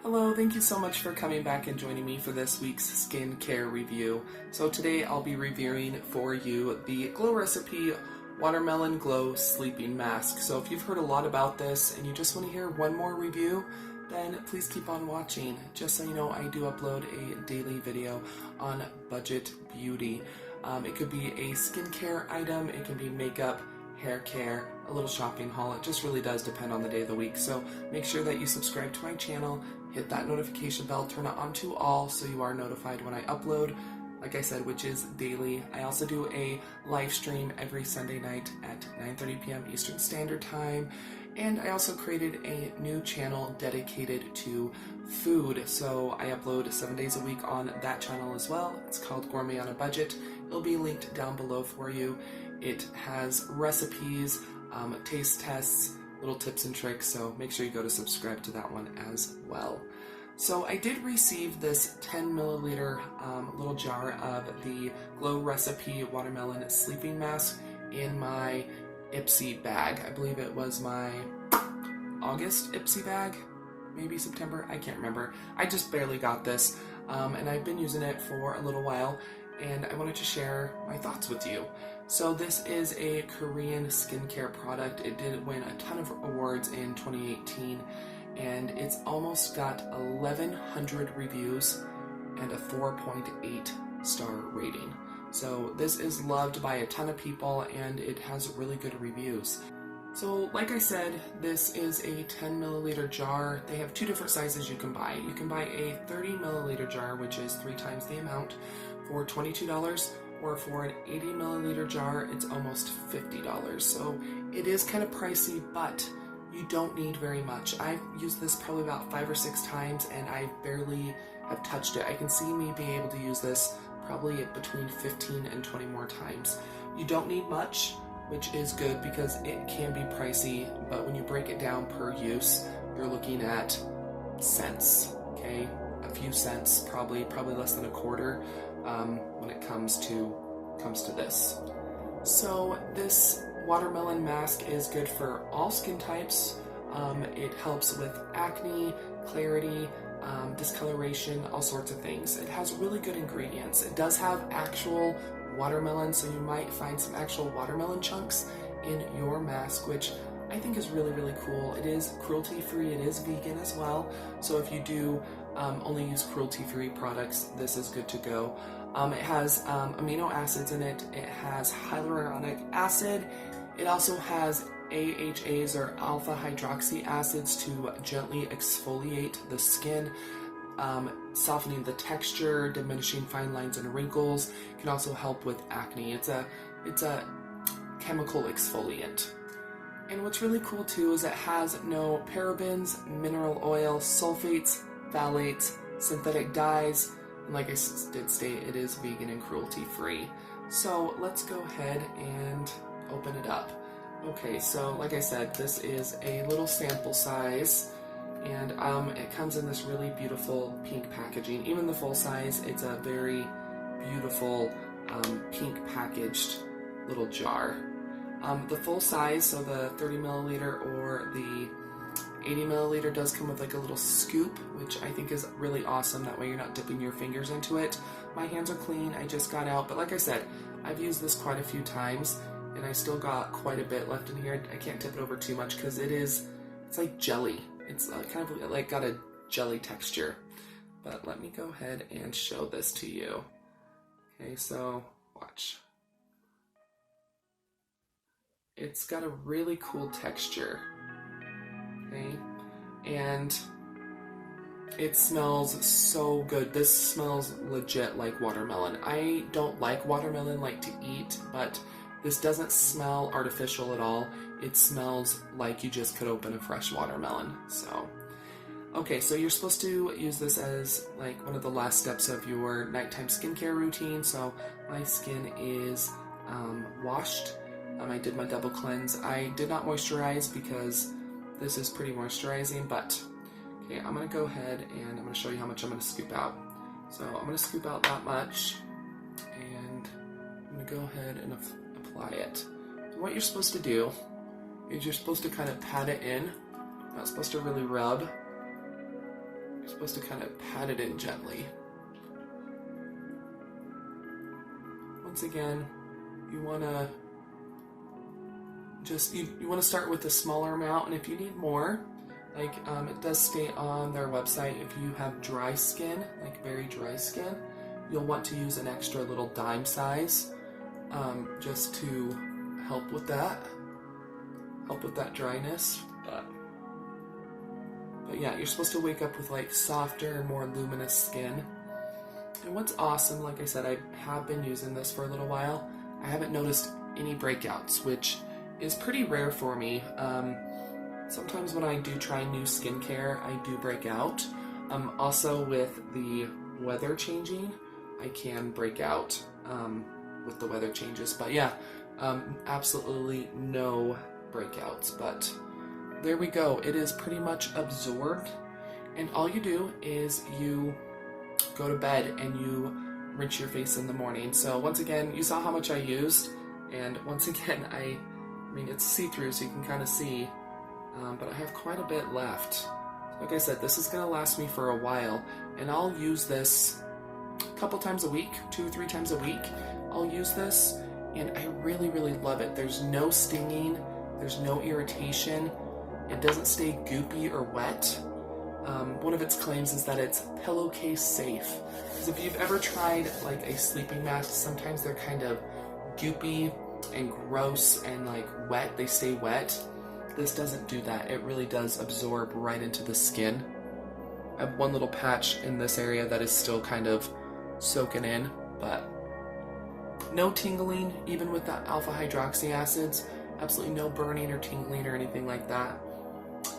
Hello, thank you so much for coming back and joining me for this week's skincare review. So today I'll be reviewing for you the Glow Recipe Watermelon Glow Sleeping Mask. So if you've heard a lot about this and you just want to hear one more review, then please keep on watching. Just so you know, I do upload a daily video on budget beauty. It could be a skincare item, it can be makeup, hair care, a little shopping haul. It just really does depend on the day of the week. So make sure that you subscribe to my channel, hit that notification bell, turn it on to all so you are notified when I upload, like I said, which is daily. I also do a live stream every Sunday night at 9:30 p.m. Eastern Standard Time. And I also created a new channel dedicated to food. So I upload 7 days a week on that channel as well. It's called Gourmet on a Budget. It'll be linked down below for you. It has recipes, taste tests, little tips and tricks, so make sure you go to subscribe to that one as well. So I did receive this 10 milliliter little jar of the Glow Recipe Watermelon Sleeping Mask in my Ipsy bag. I believe it was my August Ipsy bag, maybe September, I can't remember. I just barely got this, and I've been using it for a little while, and I wanted to share my thoughts with you. So this is a Korean skincare product. It did win a ton of awards in 2018, and it's almost got 1,100 reviews and a 4.8 star rating. So this is loved by a ton of people, and it has really good reviews. So like I said, this is a 10 milliliter jar. They have two different sizes you can buy. You can buy a 30 milliliter jar, which is 3 times the amount, for $22, or for an 80 milliliter jar, it's almost $50. So it is kind of pricey, but you don't need very much. I've used this probably about 5 or 6 times, and I barely have touched it. I can see me being able to use this probably between 15 and 20 more times. You don't need much, which is good because it can be pricey, but when you break it down per use, you're looking at cents, okay? A few cents, probably less than a quarter when it comes to this. So this watermelon mask is good for all skin types. It helps with acne, clarity, discoloration, all sorts of things. It has really good ingredients. It does have actual watermelon, so you might find some actual watermelon chunks in your mask, which I think is really, really cool. It is cruelty-free, it is vegan as well, so if you do only use cruelty-free products, this is good to go. It has amino acids in it, it has hyaluronic acid, it also has AHAs or alpha hydroxy acids to gently exfoliate the skin, softening the texture, diminishing fine lines and wrinkles. It can also help with acne. It's a chemical exfoliant. And what's really cool too is it has no parabens, mineral oil, sulfates, phthalates, synthetic dyes, and like I did state, it is vegan and cruelty free. So let's go ahead and open it up. Okay, so like I said, this is a little sample size, and it comes in this really beautiful pink packaging. Even the full size, it's a very beautiful pink packaged little jar. The full size, so the 30 milliliter or the 80 milliliter, does come with like a little scoop, which I think is really awesome. That way you're not dipping your fingers into it. My hands are clean, I just got out, but like I said, I've used this quite a few times, and I still got quite a bit left in here. I can't tip it over too much because it's like jelly. It's kind of like got a jelly texture. But let me go ahead and show this to you. Okay, so watch. It's got a really cool texture. Okay, and it smells so good. This smells legit like watermelon. I don't like watermelon like to eat, but this doesn't smell artificial at all. It smells like you just could open a fresh watermelon. So, okay, so you're supposed to use this as like one of the last steps of your nighttime skincare routine. So my skin is washed. I did my double cleanse. I did not moisturize because this is pretty moisturizing, but okay, I'm gonna go ahead and I'm gonna show you how much I'm gonna scoop out. So I'm gonna scoop out that much, and I'm gonna go ahead and apply it. And what you're supposed to do is you're supposed to kind of pat it in. You're not supposed to really rub. You're supposed to kind of pat it in gently. Once again, you want to you want to start with a smaller amount, and if you need more, like it does state on their website, if you have dry skin, like very dry skin, you'll want to use an extra little dime size, just to help with that dryness. But yeah, you're supposed to wake up with like softer and more luminous skin. And what's awesome, like I said, I have been using this for a little while. I haven't noticed any breakouts, which is pretty rare for me. Sometimes when I do try new skincare, I do break out. Also with the weather changing, I can break out with the weather changes. But yeah, absolutely no breakouts. But there we go. It is pretty much absorbed. And all you do is you go to bed and you rinse your face in the morning. So once again, you saw how much I used. And once again, I mean, it's see-through, so you can kind of see. But I have quite a bit left. Like I said, this is going to last me for a while. And I'll use this a couple times a week, 2 or 3 times a week. I'll use this, and I really, really love it. There's no stinging. There's no irritation. It doesn't stay goopy or wet. One of its claims is that it's pillowcase safe. Because if you've ever tried like a sleeping mask, sometimes they're kind of goopy and gross and like wet. They stay wet. This doesn't do that. It really does absorb right into the skin. I have one little patch in this area that is still kind of soaking in, but no tingling, even with the alpha hydroxy acids. Absolutely no burning or tingling or anything like that.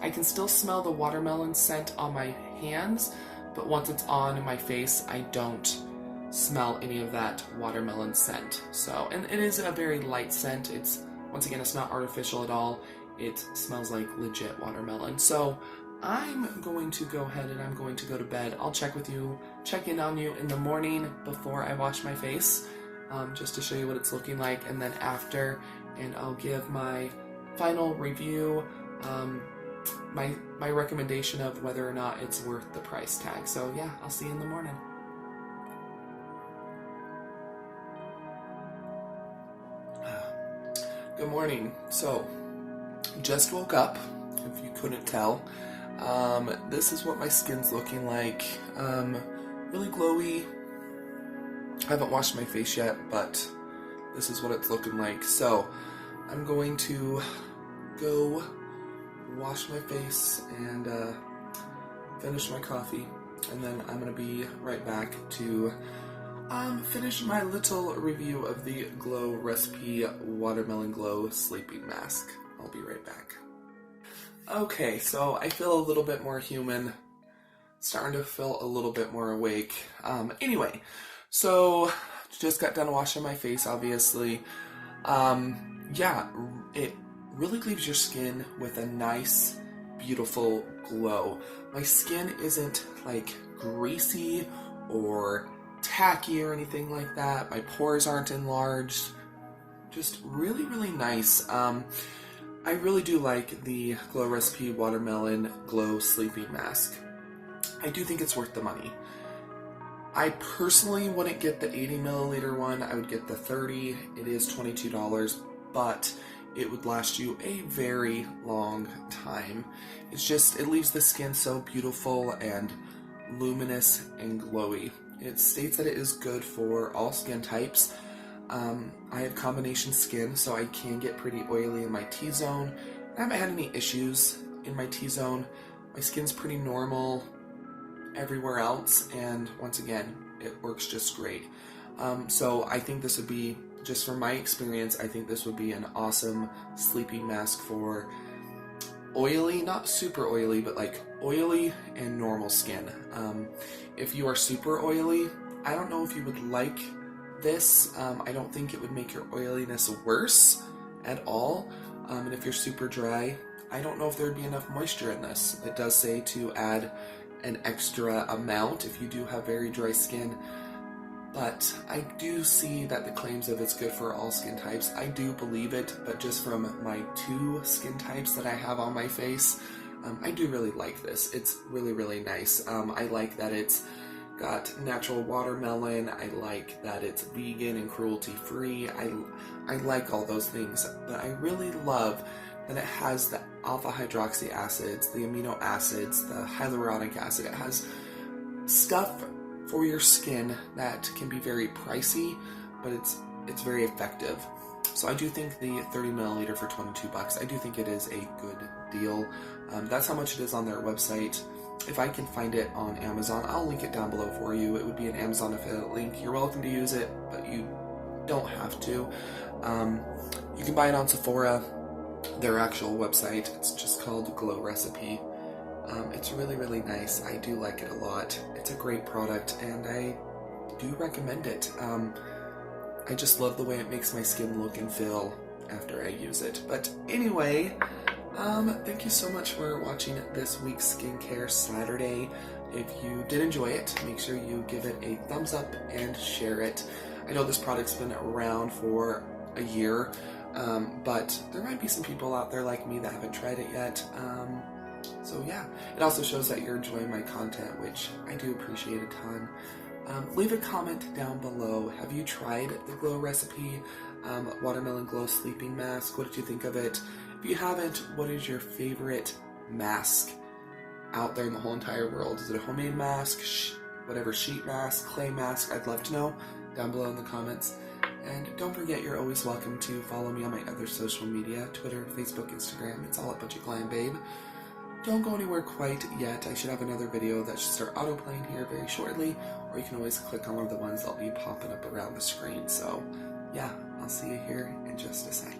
I can still smell the watermelon scent on my hands, but once it's on my face, I don't smell any of that watermelon scent. So, and it is a very light scent. It's, once again, it's not artificial at all. It smells like legit watermelon. So I'm going to go ahead and I'm going to go to bed. I'll check in on you in the morning before I wash my face, just to show you what it's looking like, and then after, and I'll give my final review, my recommendation of whether or not it's worth the price tag. So yeah, I'll see you in the morning. Good morning. So, just woke up, if you couldn't tell. This is what my skin's looking like. Really glowy. I haven't washed my face yet, but this is what it's looking like. So, I'm going to go wash my face and finish my coffee, and then I'm going to be right back to finish my little review of the Glow Recipe Watermelon Glow Sleeping Mask. I'll be right back. Okay, so I feel a little bit more human, starting to feel a little bit more awake. Anyway, so just got done washing my face, obviously. Yeah, it really leaves your skin with a nice, beautiful glow. My skin isn't like greasy or tacky or anything like that. My pores aren't enlarged. Just really, really nice. I really do like the Glow Recipe Watermelon Glow Sleeping Mask. I do think it's worth the money. I personally wouldn't get the 80 milliliter one. I would get the 30. It is $22, but it would last you a very long time. It's just, it leaves the skin so beautiful and luminous and glowy. It states that it is good for all skin types. I have combination skin, so I can get pretty oily in my T-zone. I haven't had any issues in my T-zone. My skin's pretty normal everywhere else, and once again, it works just great. So I think this would be, just from my experience, I think this would be an awesome sleeping mask for oily, not super oily, but like oily and normal skin. If you are super oily, I don't know if you would like this. I don't think it would make your oiliness worse at all. And if you're super dry, I don't know if there would be enough moisture in this. It does say to add an extra amount if you do have very dry skin. But I do see that the claims of it's good for all skin types. I do believe it, but just from my 2 skin types that I have on my face, I do really like this. It's really, really nice. I like that it's got natural watermelon. I like that it's vegan and cruelty-free. I like all those things, but I really love that it has the alpha hydroxy acids, the amino acids, the hyaluronic acid. It has stuff for your skin that can be very pricey, but it's very effective. So I do think the 30 milliliter for $22, I do think it is a good deal. That's how much it is on their website. If I can find it on Amazon, I'll link it down below for you. It would be an Amazon affiliate link. You're welcome to use it, but you don't have to. You can buy it on Sephora, their actual website. It's just called Glow Recipe. It's really, really nice. I do like it a lot. It's a great product, and I do recommend it. I just love the way it makes my skin look and feel after I use it. But anyway, thank you so much for watching this week's Skincare Saturday. If you did enjoy it, make sure you give it a thumbs up and share it. I know this product's been around for a year, but there might be some people out there like me that haven't tried it yet. So yeah, it also shows that you're enjoying my content, which I do appreciate a ton. Leave a comment down below. Have you tried the Glow Recipe Watermelon Glow Sleeping Mask? What did you think of it? If you haven't, what is your favorite mask out there in the whole entire world? Is it a homemade mask, whatever, sheet mask, clay mask? I'd love to know down below in the comments. And don't forget, you're always welcome to follow me on my other social media, Twitter, Facebook, Instagram. It's all at Butchie Glam Babe. Don't go anywhere quite yet. I should have another video that should start autoplaying here very shortly, or you can always click on one of the ones that'll be popping up around the screen. So yeah, I'll see you here in just a sec.